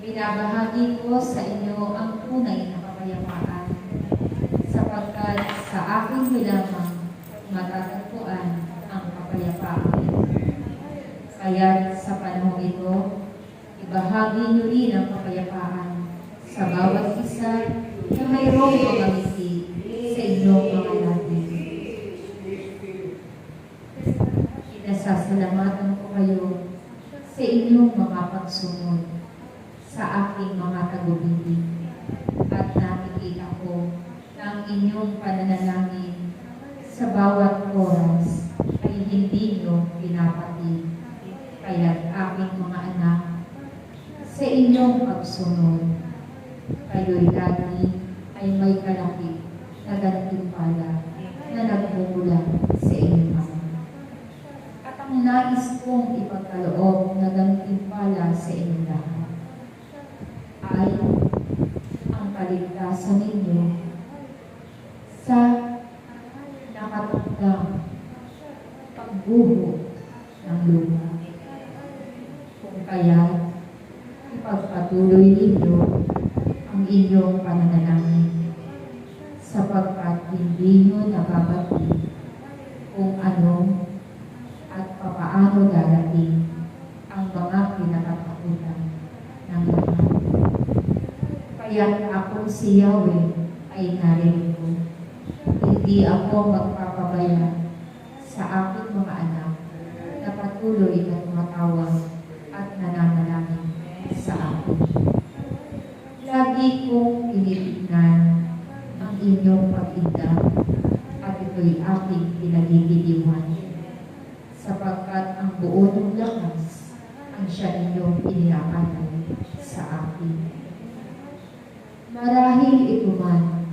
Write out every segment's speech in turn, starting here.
Binabahagi ko sa inyo ang tunay na kapayapaan, sapagkat sa aking lamang matatagpuan ang kapayapaan. Kaya't sa panahon ito, ibahagi niyo rin ang kapayapaan sa bawat isa na mayroong pagkamiti sa inyong mga labi. Inasasalamatan ko kayo sa inyong mga pagsunod sa aking mga tagubilin, at nakikita ko na ang inyong pananalangin sa bawat oras ay hindi niyo pinapatid. Kaya't aking mga anak, sa inyong pagsunod, kayo'y lagi ay may kalaki na gantimpala na nagmumula sa inyong Ama. At ang nais kong ipagkaloob na gantimpala sa inyong lahat ay ang kaligtasan ninyo sa nakatakdang pagbuho ng lupa. Kung kaya, ipagpatuloy ninyo ang inyong pananalangin, sapagkat hindi nyo nababati kung ano at papaano darating ang mga kinakatakutan ng lahat. Kaya't akong si Yahweh ay narito. Hindi ako magpapabaya sa aking mga anak na patuloy na tumatawag at nananalangin sa akin. Lagi kong tinitignan ang inyong pag-inda at ito'y aking pinagigiliwan, sapagkat ang buo ng lakas ang siya ninyong inilakanay sa akin. Marahil ito man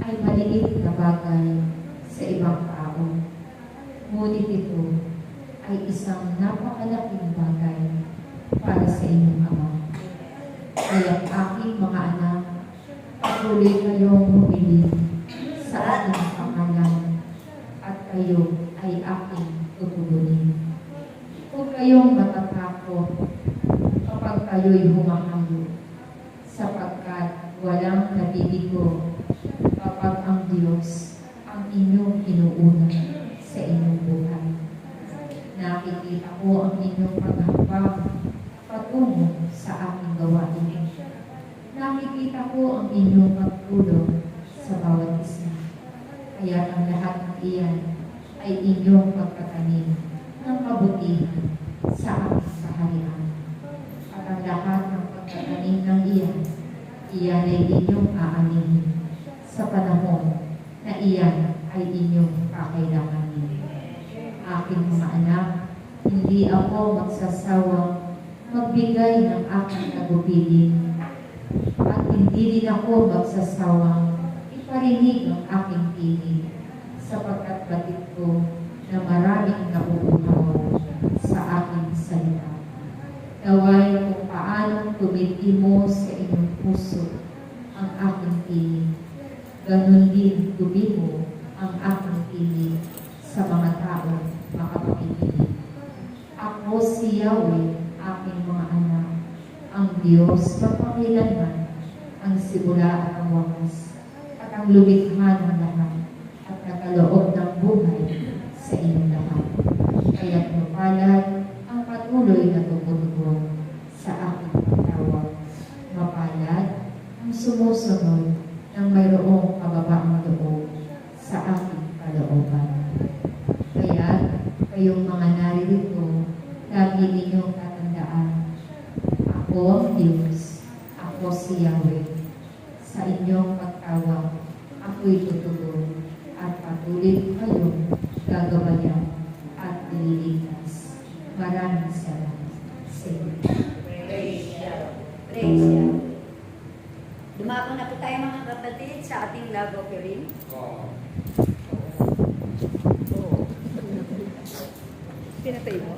ay maliit na bagay sa ibang tao, ngunit ito ay isang napakalaking bagay para sa inyong Ama. Kaya't aking mga anak, patuloy kayong humili sa aking pangalan at kayo ay aking tutugunin. Huwag kayong matatakot kapag kayo'y humahayo, sapagkat walang nabibigo kapag ang Diyos ang inyong inuuna sa inyong buhay. Nakikita ko ang inyong paghambang patungo sa aking gawain. Nakikita ko ang inyong pagtulong sa bawat isa. Kaya ang lahat ng iyan ay inyong pagtatanim ng kabutihan sa aking kaharian. At ang lahat ng pagtatanim ng iyan ay inyong aanihin sa panahon na iyan ay inyong kakailanganin. Aking mga anak, hindi ako magsasawang magbigay ng aking tagubilin, at hindi rin ako magsasawang iparinig ang aking tinig, sapagkat batid ko na maraming nauuhaw sa aking salita. Naway kung paanong tumitimo sa inyong puso ang aking tinig, ganun din tumimo ang aking tinig sa mga tao makapakinig. Ako si Yahweh, aking mga anak, ang Diyos magpakailanman, ang simula at ang wakas, at ang lumikha ng lahat, at nakaloob ng buhay sa inyong lahat. Kaya't mapalad ang patuloy na tumutugon sa aking pagtawag. Mapalad ang sumusunod ng mayroong kababaang loob sa aking kalooban. Kaya't kayong mga naririto, lagi ninyong tatandaan, ako ang Diyos, ako si Yahweh. Sa inyong pagtawag, ako'y tutugon at patuloy kayong gagabayan at ililigtas. Maraming salamat sa inyo. Praise God. Praise God. Dumako na po tayo mga kapatid sa ating love offering. Oo. Pinatay mo?